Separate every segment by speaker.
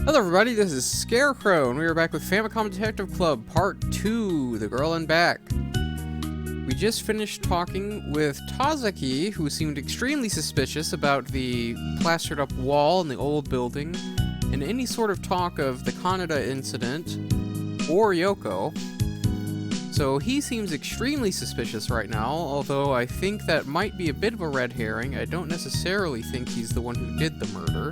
Speaker 1: Hello everybody, this is Scarecrow, and we are back with Famicom Detective Club Part 2, The Girl in Back. We just finished talking with Tazaki, who seemed extremely suspicious about the plastered up wall in the old building, and any sort of talk of the Kaneda incident, or Yoko. So he seems extremely suspicious right now, although I think that might be a bit of a red herring. I don't necessarily think he's the one who did the murder.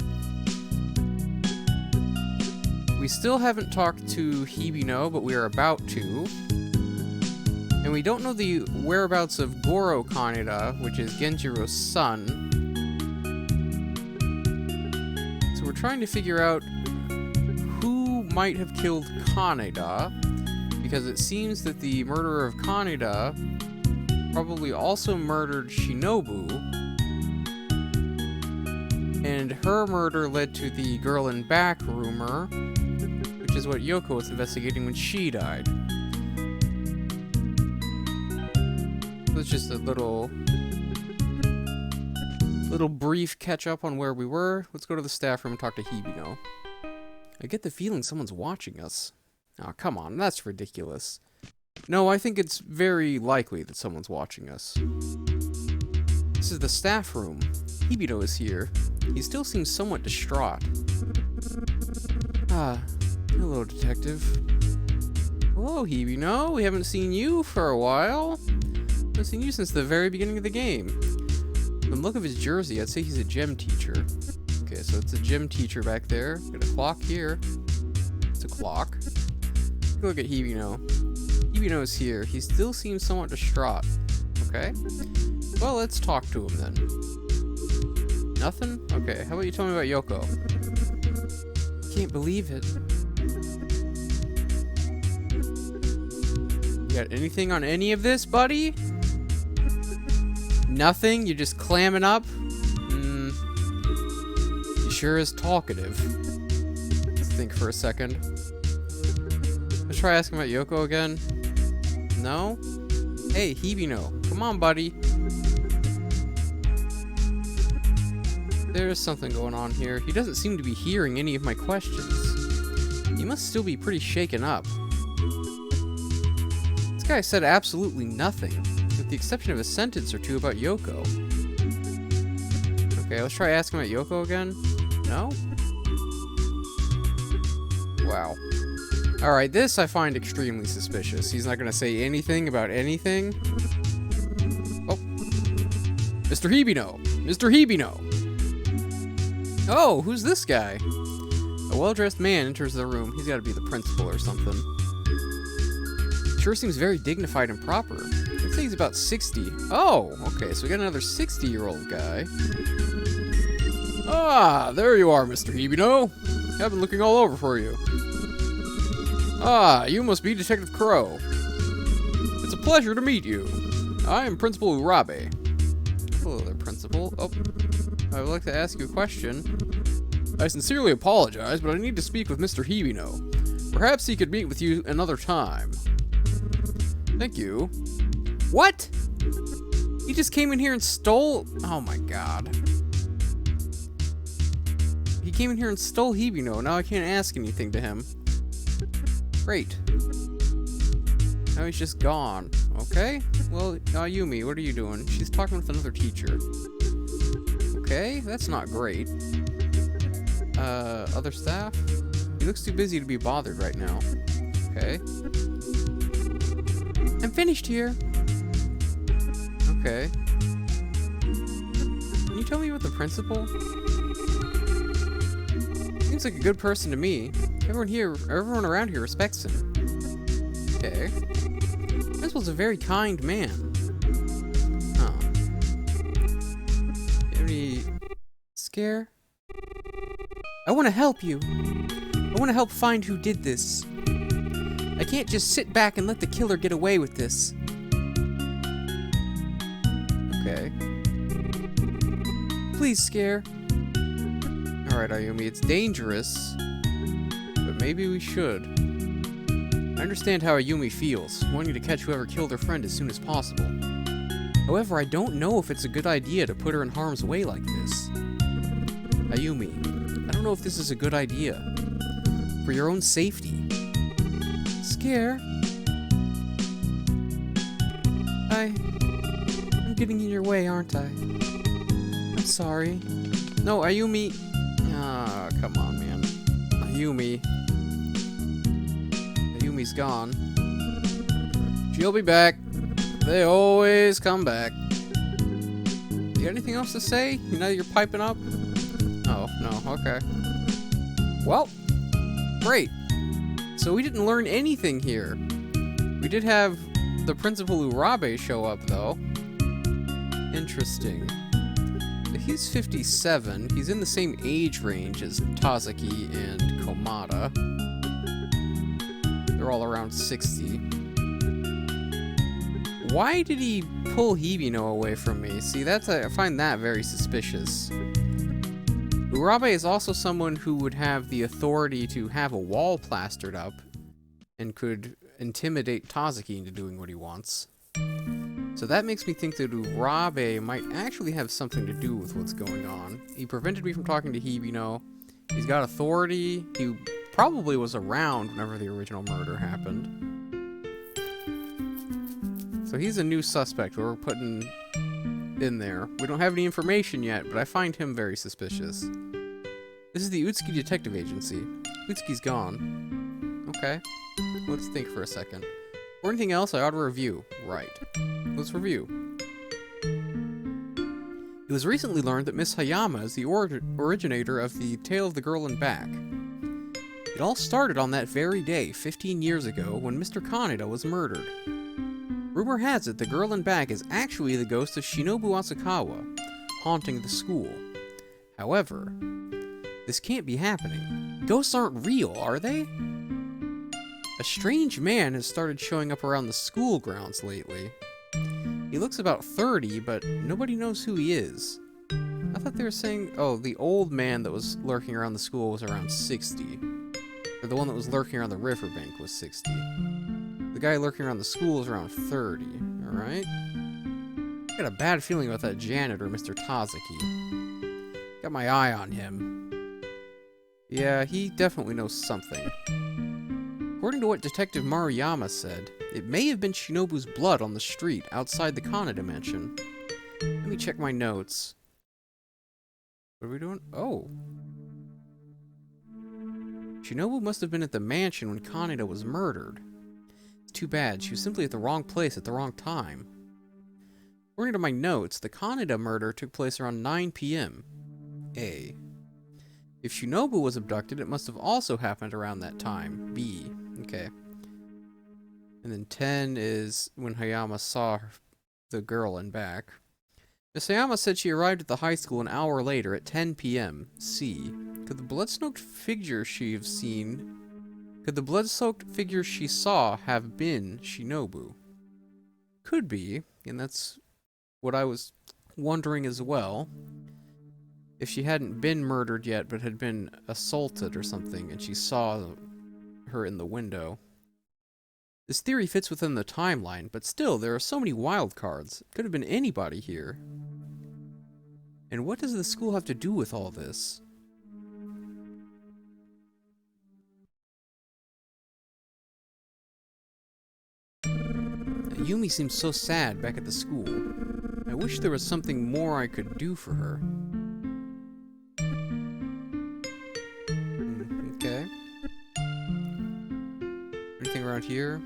Speaker 1: We still haven't talked to Hibino, but we are about to. And we don't know the whereabouts of Goro Kaneda, which is Genjiro's son. So we're trying to figure out who might have killed Kaneda, because it seems that the murderer of Kaneda probably also murdered Shinobu, and her murder led to the girl in back rumor, which is what Yoko was investigating when she died. It's just a little brief catch up on where we were. Let's go to the staff room and talk to Hibino. I get the feeling someone's watching us. Oh, come on, that's ridiculous. No, I think it's very likely that someone's watching us. This is the staff room. Hibino is here. He still seems somewhat distraught. Hello, detective. Hello, Hibino. We haven't seen you for a while. I've seen you since the very beginning of the game. From the look of his jersey, I'd say he's a gym teacher. Okay, so it's a gym teacher back there. Got a clock here. It's a clock. Take a look at Hibino. Hibino is here. He still seems somewhat distraught. Okay. Well, let's talk to him then. Nothing? Okay, how about you tell me about Yoko? Can't believe it. You got anything on any of this, buddy? Nothing? You're just clamming up? He sure is talkative. Let's think for a second. Let's try asking about Yoko again. No? Hey, Hibino. Come on, buddy. There's something going on here. He doesn't seem to be hearing any of my questions. He must still be pretty shaken up. This guy said absolutely nothing, with the exception of a sentence or two about Yoko. Okay, let's try asking about Yoko again. No? Wow. Alright, this I find extremely suspicious. He's not gonna say anything about anything. Oh. Mr. Hibino! Mr. Hibino! Oh, who's this guy? A well-dressed man enters the room. He's gotta be the principal or something. Sure seems very dignified and proper. I'd say he's about 60. Oh, okay, so we got another 60-year-old guy. Ah, there you are, Mr. Hibino. I've been looking all over for you. Ah, you must be Detective Crow. It's a pleasure to meet you. I am Principal Urabe. Hello there, Principal. Oh, I would like to ask you a question. I sincerely apologize, but I need to speak with Mr. Hibino. Perhaps he could meet with you another time. Thank you. What? He just came in here and stole... Oh my god. He came in here and stole Hibino. Now I can't ask anything to him. Great. Now he's just gone. Okay. Well, Yumi, what are you doing? She's talking with another teacher. Okay, that's not great. Other staff? He looks too busy to be bothered right now. Okay. I'm finished here. Okay. Can you tell me about the principal? Seems like a good person to me. Everyone around here respects him. Okay. Principal's a very kind man. Huh. Any scare? I want to help you. I want to help find who did this. I can't just sit back and let the killer get away with this. Okay. Please, Scare. Alright, Ayumi, it's dangerous, but maybe we should. I understand how Ayumi feels, wanting to catch whoever killed her friend as soon as possible. However, I don't know if it's a good idea to put her in harm's way like this. Ayumi, I don't know if this is a good idea. For your own safety. Scare? I'm getting in your way, aren't I? I'm sorry. No, Ayumi. Ah, come on, man. Ayumi. Ayumi's gone. She'll be back. They always come back. You got anything else to say? You know you're piping up? Oh, no, okay. Well, great. So we didn't learn anything here. We did have the Principal Urabe show up, though. Interesting. He's 57. He's in the same age range as Tazaki and Komada. They're all around 60. Why did he pull Hibino away from me? See, I find that very suspicious. Urabe is also someone who would have the authority to have a wall plastered up and could intimidate Tazaki into doing what he wants. So that makes me think that Urabe might actually have something to do with what's going on. He prevented me from talking to Hibino. He's got authority. He probably was around whenever the original murder happened. So he's a new suspect we're putting in there. We don't have any information yet, but I find him very suspicious. This is the Utsuki Detective Agency. Utsuki's gone. Okay. Let's think for a second. Or anything else I ought to review. Right. Let's review. It was recently learned that Miss Hayama is the originator of the Tale of the Girl in Back. It all started on that very day, 15 years ago, when Mr. Kaneda was murdered. Rumor has it the girl in back is actually the ghost of Shinobu Asakawa, haunting the school. However, this can't be happening. Ghosts aren't real, are they? A strange man has started showing up around the school grounds lately. He looks about 30, but nobody knows who he is. I thought they were saying, oh, the old man that was lurking around the school was around 60. Or the one that was lurking around the riverbank was 60. The guy lurking around the school is around 30, alright? I got a bad feeling about that janitor, Mr. Tazaki. Got my eye on him. Yeah, he definitely knows something. According to what Detective Maruyama said, it may have been Shinobu's blood on the street outside the Kaneda mansion. Let me check my notes. What are we doing? Oh. Shinobu must have been at the mansion when Kaneda was murdered. Too bad, she was simply at the wrong place at the wrong time. According to my notes, the Kaneda murder took place around 9 p.m. A. If Shinobu was abducted, it must have also happened around that time. B. Okay. And then 10 is when Hayama saw the girl in back. Miss Hayama said she arrived at the high school an hour later at 10 p.m. C. Could the blood-soaked figure she saw have been Shinobu? Could be, and that's what I was wondering as well. If she hadn't been murdered yet, but had been assaulted or something, and she saw her in the window. This theory fits within the timeline, but still, there are so many wild cards. It could have been anybody here. And what does the school have to do with all this? Yumi seems so sad back at the school. I wish there was something more I could do for her. Okay. Anything around here?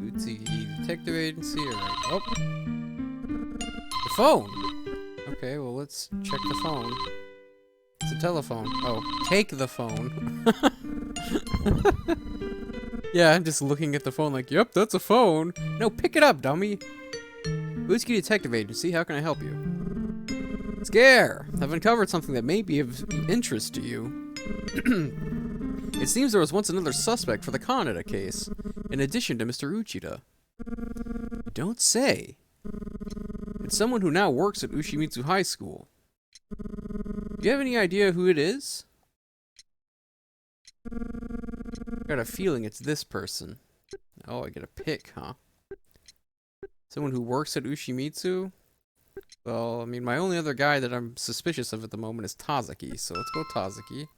Speaker 1: Utsuki Detective Agency. Alright. Oh! The phone! Okay, well, let's check the phone. It's a telephone. Oh, take the phone. Yeah, I'm just looking at the phone like, yep, that's a phone. No, pick it up, dummy. Utsuki Detective Agency, how can I help you? Scare! I've uncovered something that may be of interest to you. It seems there was once another suspect for the Kaneda case, in addition to Mr. Uchida. Don't say. It's someone who now works at Ushimitsu High School. Do you have any idea who it is? I got a feeling it's this person. Oh, I get a pick, huh? Someone who works at Ushimitsu? Well, I mean, my only other guy that I'm suspicious of at the moment is Tazaki, so let's go Tazaki.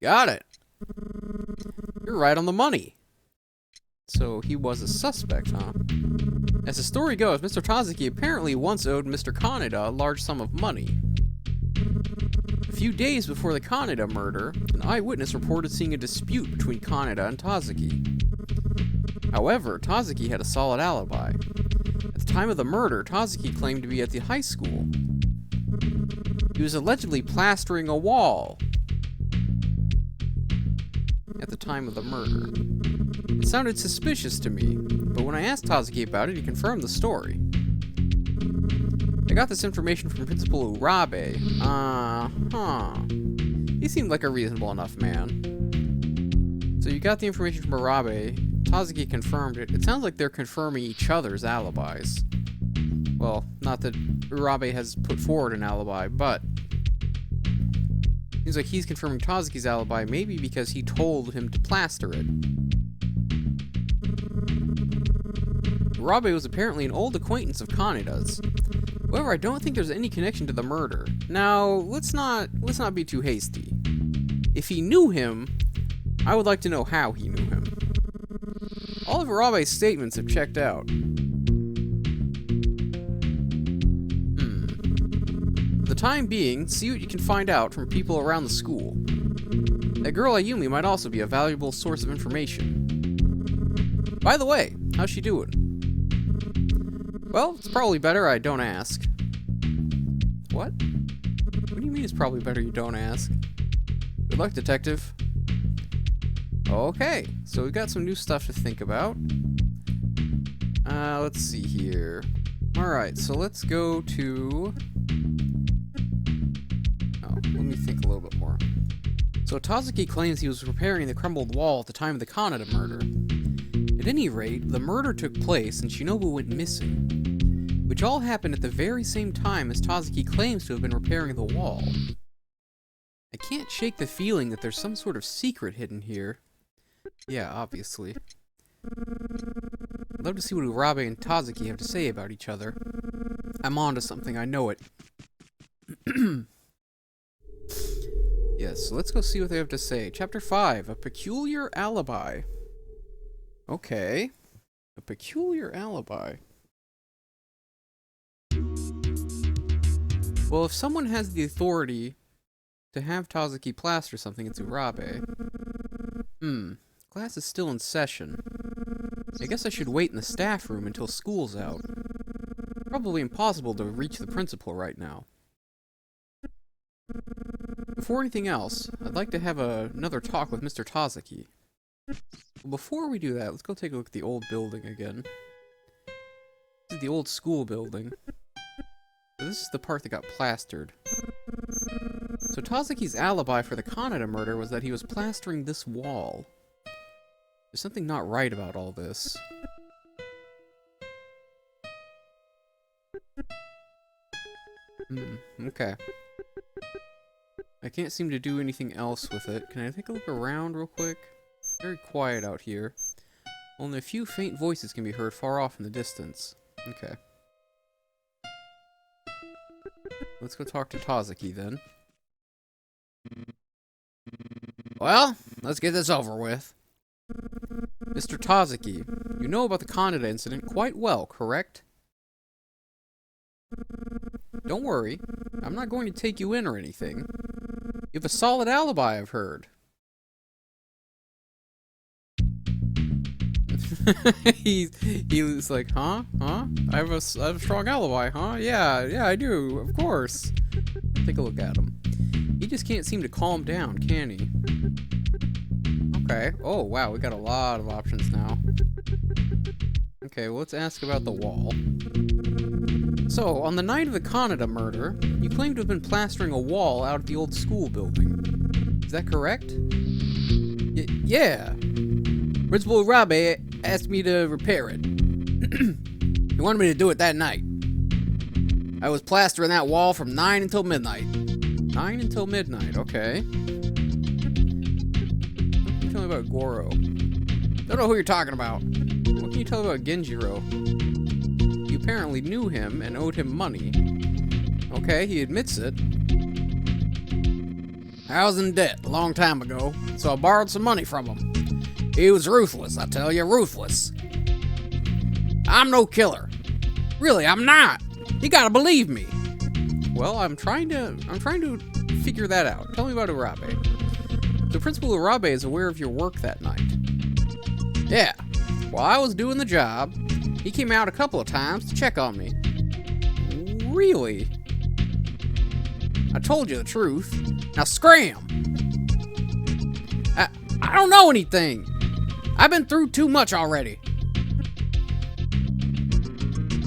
Speaker 1: Got it! You're right on the money. So he was a suspect, huh? As the story goes, Mr. Tazaki apparently once owed Mr. Kaneda a large sum of money. A few days before the Kaneda murder, an eyewitness reported seeing a dispute between Kaneda and Tazaki. However, Tazaki had a solid alibi. At the time of the murder, Tazaki claimed to be at the high school. He was allegedly plastering a wall at the time of the murder. It sounded suspicious to me, but when I asked Tazaki about it, he confirmed the story. I got this information from Principal Urabe. He seemed like a reasonable enough man. So you got the information from Urabe. Tazaki confirmed it. It sounds like they're confirming each other's alibis. Well, not that Urabe has put forward an alibi, but seems like he's confirming Tazaki's alibi, maybe because he told him to plaster it. Urabe was apparently an old acquaintance of Kaneda's. However, I don't think there's any connection to the murder. Now, let's not be too hasty. If he knew him, I would like to know how he knew him. All of Urabe's statements have checked out. For the time being, see what you can find out from people around the school. That girl Ayumi might also be a valuable source of information. By the way, how's she doing? Well, it's probably better I don't ask. What? What do you mean it's probably better you don't ask? Good luck, detective. Okay, so we've got some new stuff to think about. Let's see here. Alright, so let's go to... Oh, let me think a little bit more. So Tazaki claims he was repairing the crumbled wall at the time of the Kaneda murder. At any rate, the murder took place and Shinobu went missing, which all happened at the very same time as Tazaki claims to have been repairing the wall. I can't shake the feeling that there's some sort of secret hidden here. Yeah, obviously. I'd love to see what Urabe and Tazaki have to say about each other. I'm on to something, I know it. Yes, so let's go see what they have to say. Chapter 5, A Peculiar Alibi. Okay. A peculiar alibi. Well, if someone has the authority to have Tazaki plaster something, it's Urabe. Class is still in session. I guess I should wait in the staff room until school's out. Probably impossible to reach the principal right now. Before anything else, I'd like to have another talk with Mr. Tazaki. Well, before we do that, let's go take a look at the old building again. This is the old school building. So this is the part that got plastered. So Tazaki's alibi for the Kaneda murder was that he was plastering this wall. There's something not right about all this. Okay. I can't seem to do anything else with it. Can I take a look around real quick? Very quiet out here. Only a few faint voices can be heard far off in the distance. Okay. Let's go talk to Tazaki then. Well, let's get this over with. Mr. Tazaki, you know about the Kaneda incident quite well, correct? Don't worry, I'm not going to take you in or anything. You have a solid alibi, I've heard. he was like, huh? I have a strong alibi, huh? Yeah, I do, of course. Take a look at him. He just can't seem to calm down, can he? Okay. Oh, wow, we got a lot of options now. Okay, well, let's ask about the wall. So, on the night of the Kaneda murder, you claim to have been plastering a wall out at the old school building. Is that correct? Yeah. Principal Urabe asked me to repair it. He wanted me to do it that night. I was plastering that wall from 9 until midnight. 9 until midnight, okay. Tell me about Goro. Don't know who you're talking about. What can you tell about Genjiro? You apparently knew him and owed him money. Okay, he admits it. I was in debt a long time ago, so I borrowed some money from him. He was ruthless, I tell you, ruthless. I'm no killer. Really, I'm not. You gotta believe me. Well, I'm trying to figure that out. Tell me about Urabe. The Principal Urabe is aware of your work that night. Yeah. While I was doing the job, he came out a couple of times to check on me. Really? I told you the truth. Now scram! I don't know anything. I've been through too much already.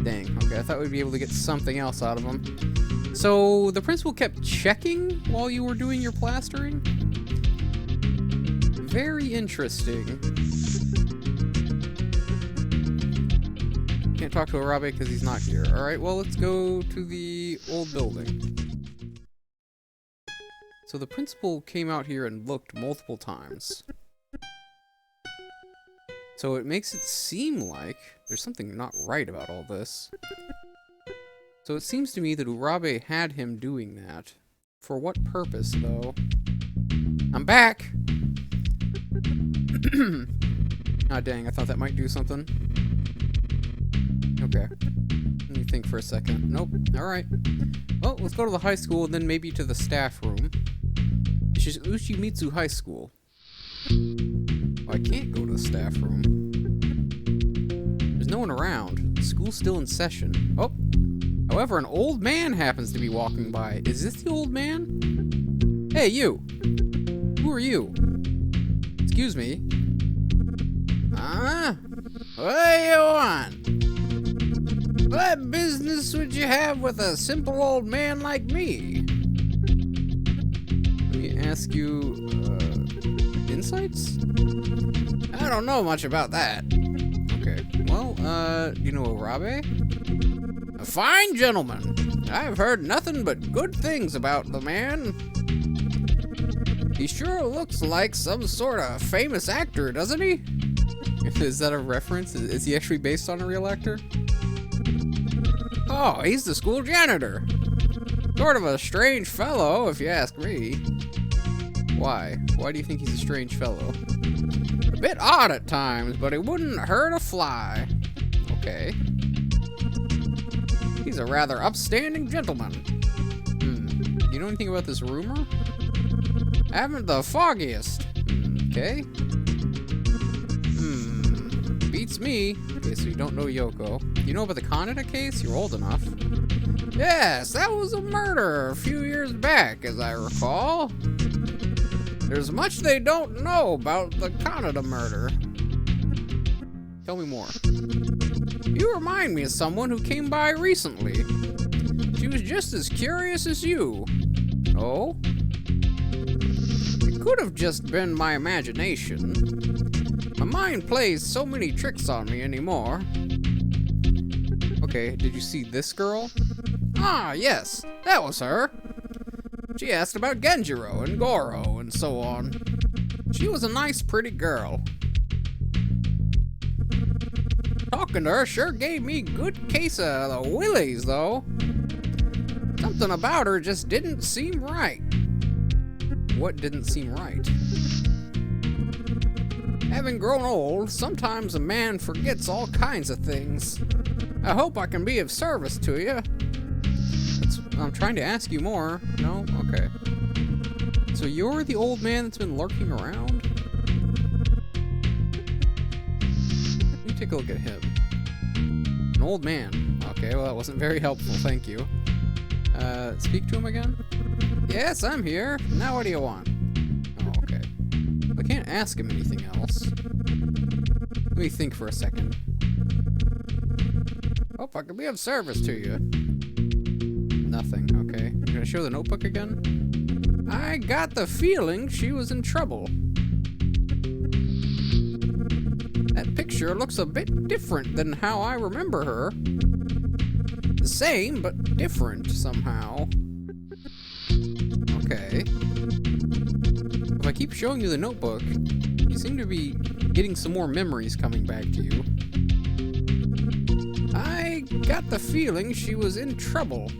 Speaker 1: Dang, okay, I thought we'd be able to get something else out of him. So, the principal kept checking while you were doing your plastering? Very interesting. Can't talk to Urabe because he's not here. Alright, well, let's go to the old building. So the principal came out here and looked multiple times. So it makes it seem like there's something not right about all this. So it seems to me that Urabe had him doing that. For what purpose, though? I'm back! Ah, dang, I thought that might do something. Okay. Let me think for a second. Nope. Alright. Well, let's go to the high school and then maybe to the staff room. This is Ushimitsu High School. Oh, I can't go to the staff room. There's no one around. School's still in session. Oh! However, an old man happens to be walking by. Is this the old man? Hey, you! Who are you? Excuse me? What do you want? What business would you have with a simple old man like me? Let me ask you, insights? I don't know much about that. Okay, well, do you know Urabe? A fine gentleman. I've heard nothing but good things about the man. He sure looks like some sort of famous actor, doesn't he? Is that a reference? Is he actually based on a real actor? Oh, he's the school janitor. Sort of a strange fellow, if you ask me. Why? Why do you think he's a strange fellow? A bit odd at times, but he wouldn't hurt a fly. Okay. He's a rather upstanding gentleman. You know anything about this rumor? I haven't the foggiest. Okay. Beats me. Okay, so you don't know Yoko. You know about the Kaneda case? You're old enough. Yes, that was a murder a few years back, as I recall. There's much they don't know about the Kaneda murder. Tell me more. You remind me of someone who came by recently. She was just as curious as you. Oh? It could have just been my imagination. My mind plays so many tricks on me anymore. Okay, did you see this girl? Ah, yes, that was her. She asked about Genjiro and Goro and so on. She was a nice, pretty girl. Talking to her sure gave me a good case of the willies, though. Something about her just didn't seem right. What didn't seem right? Having grown old, sometimes a man forgets all kinds of things. I hope I can be of service to you. I'm trying to ask you more. No? Okay. So you're the old man that's been lurking around? Let me take a look at him. An old man. Okay, well that wasn't very helpful, thank you. Speak to him again? Yes, I'm here. Now what do you want? Oh, okay. I can't ask him anything else. Let me think for a second. Hope I can be of service to you. Nothing, okay. You're gonna show the notebook again? I got the feeling she was in trouble. That picture looks a bit different than how I remember her. The same, but different somehow. Okay. If I keep showing you the notebook, you seem to be getting some more memories coming back to you. I got the feeling she was in trouble.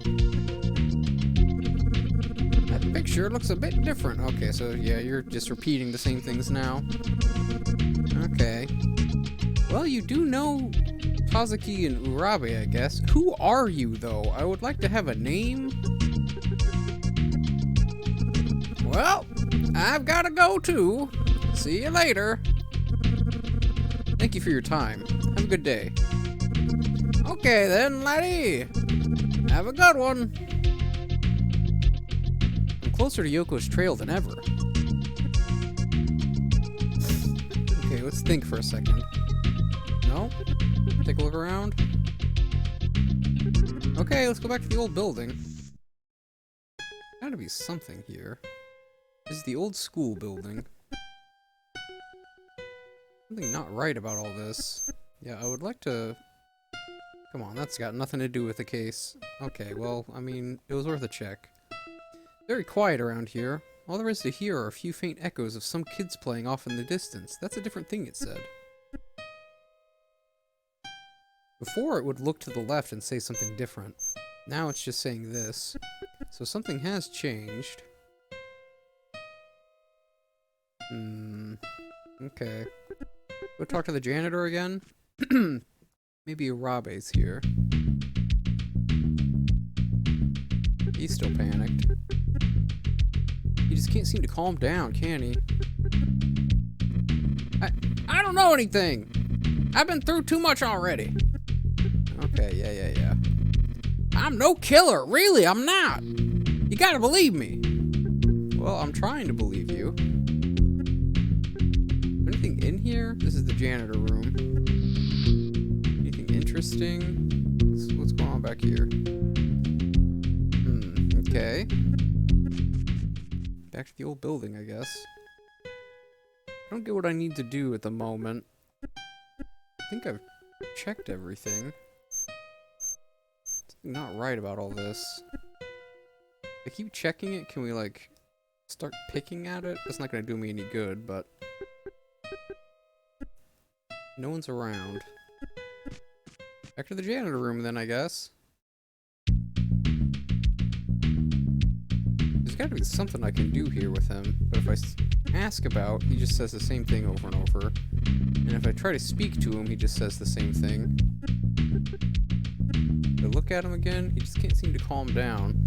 Speaker 1: That picture looks a bit different. Okay, so yeah, you're just repeating the same things now. Okay. Well, you do know Tazaki and Urabe, I guess. Who are you, though? I would like to have a name. Well, I've got to go, too. See you later. Thank you for your time. Have a good day. Okay, then, laddie. Have a good one. I'm closer to Yoko's trail than ever. Okay, let's think for a second. No? Take a look around. Okay, let's go back to the old building. Gotta be something here. This is the old school building. Something not right about all this. Yeah, I would like to... Come on, that's got nothing to do with the case. Okay, well, I mean, it was worth a check. Very quiet around here. All there is to hear are a few faint echoes of some kids playing off in the distance. That's a different thing, it said. Before, it would look to the left and say something different. Now it's just saying this. So something has changed. Okay. Go talk to the janitor again? Maybe Urabe's here. He's still panicked. He just can't seem to calm down, can he? I don't know anything! I've been through too much already. Okay, yeah. I'm no killer, really, I'm not! You gotta believe me! Well, I'm trying to believe you. Anything in here? This is the janitor room. Anything interesting? What's going on back here? Okay. Back to the old building, I guess. I don't get what I need to do at the moment. I think I've checked everything. Something not right about all this. I keep checking it. Can we, like, start picking at it? That's not gonna do me any good, but... No one's around. Back to the janitor room, then, I guess. There's gotta be something I can do here with him, but if I ask about, he just says the same thing over and over. And if I try to speak to him, he just says the same thing. If I look at him again, he just can't seem to calm down.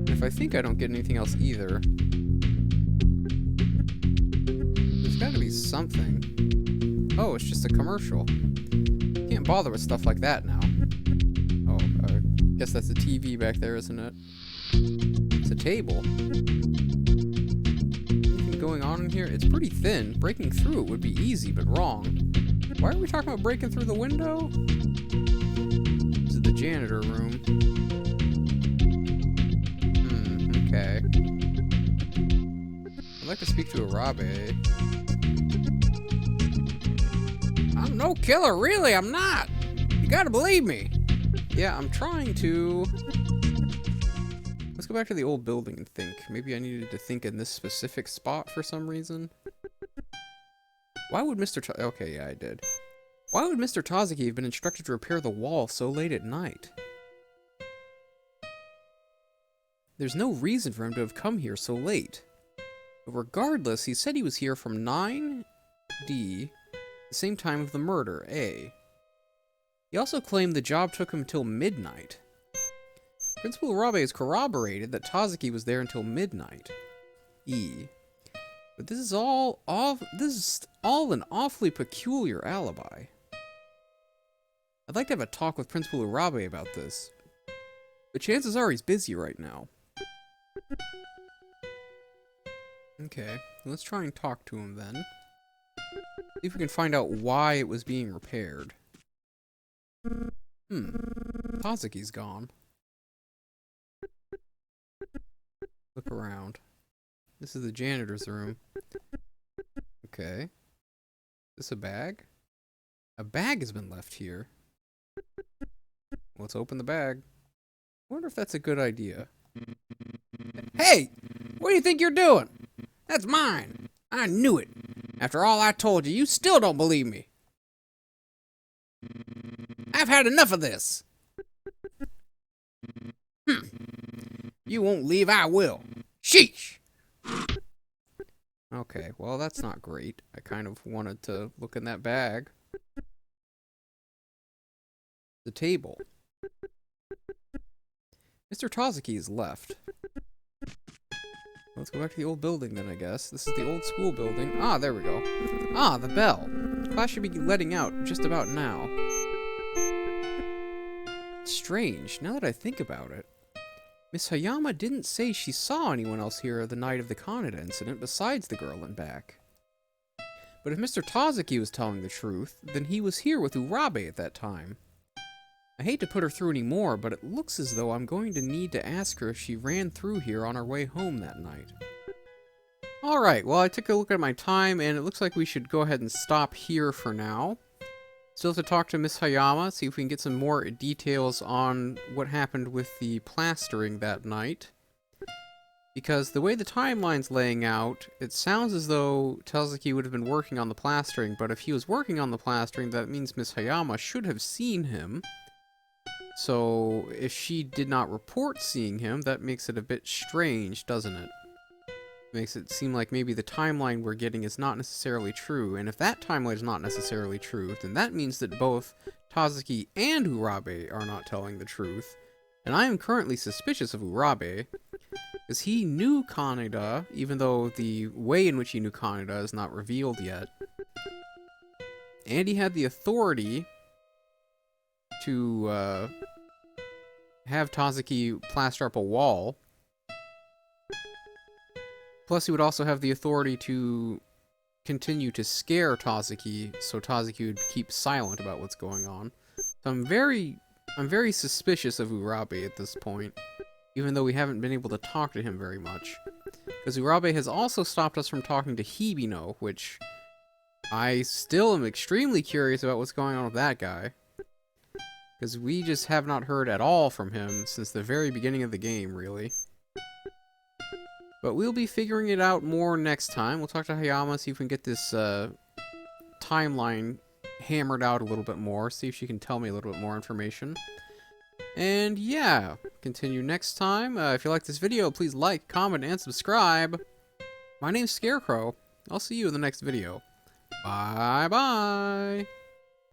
Speaker 1: If I think I don't get anything else either, there's gotta be something. Oh, it's just a commercial. Can't bother with stuff like that now. Oh, I guess that's a TV back there, isn't it? It's a table. Anything going on in here? It's pretty thin. Breaking through it would be easy, but wrong. Why are we talking about breaking through the window? This is the janitor room. Okay. I'd like to speak to Urabe. I'm no killer, really, I'm not! You gotta believe me! Yeah, I'm trying to... Let's go back to the old building and think. Maybe I needed to think in this specific spot for some reason. Why would Okay, yeah, I did. Why would Mr. Tazaki have been instructed to repair the wall so late at night? There's no reason for him to have come here so late. But regardless, he said he was here from 9 D, the same time of the murder, A. He also claimed the job took him until midnight. Principal Urabe has corroborated that Tazaki was there until midnight, E. But this is all an awfully peculiar alibi. I'd like to have a talk with Principal Urabe about this, but chances are he's busy right now. Okay, let's try and talk to him then. See if we can find out why it was being repaired. Tazaki's gone. Look around. This is the janitor's room. Okay. Is this a bag? A bag has been left here. Let's open the bag. I wonder if that's a good idea. Hey! What do you think you're doing? That's mine! I knew it! After all I told you, you still don't believe me! I've had enough of this! You won't leave, I will. Sheesh! Okay, well, that's not great. I kind of wanted to look in that bag. The table. Mr. Tazaki is left. Let's go back to the old building then, I guess. This is the old school building. Ah, there we go. Ah, the bell. Class should be letting out just about now. Strange, now that I think about it. Miss Hayama didn't say she saw anyone else here the night of the Kaneda incident besides the girl in back. But if Mr. Tazaki was telling the truth, then he was here with Urabe at that time. I hate to put her through any more, but it looks as though I'm going to need to ask her if she ran through here on her way home that night. Alright, well, I took a look at my time, and it looks like we should go ahead and stop here for now. Still have to talk to Miss Hayama, see if we can get some more details on what happened with the plastering that night. Because the way the timeline's laying out, it sounds as though Tazaki would have been working on the plastering, but if he was working on the plastering, that means Miss Hayama should have seen him. So, if she did not report seeing him, that makes it a bit strange, doesn't it? Makes it seem like maybe the timeline we're getting is not necessarily true, and if that timeline is not necessarily true, then that means that both Tazaki and Urabe are not telling the truth, and I am currently suspicious of Urabe, because he knew Kaneda, even though the way in which he knew Kaneda is not revealed yet, and he had the authority to have Tazaki plaster up a wall. Plus, he would also have the authority to continue to scare Tazaki, so Tazaki would keep silent about what's going on. So I'm very suspicious of Urabe at this point, even though we haven't been able to talk to him very much. Because Urabe has also stopped us from talking to Hibino, which I still am extremely curious about what's going on with that guy. Because we just have not heard at all from him since the very beginning of the game, really. But we'll be figuring it out more next time. We'll talk to Hayama, see if we can get this timeline hammered out a little bit more, see if she can tell me a little bit more information. And yeah, continue next time. If you like this video, please like, comment, and subscribe. My name's Scarecrow. I'll see you in the next video. Bye-bye.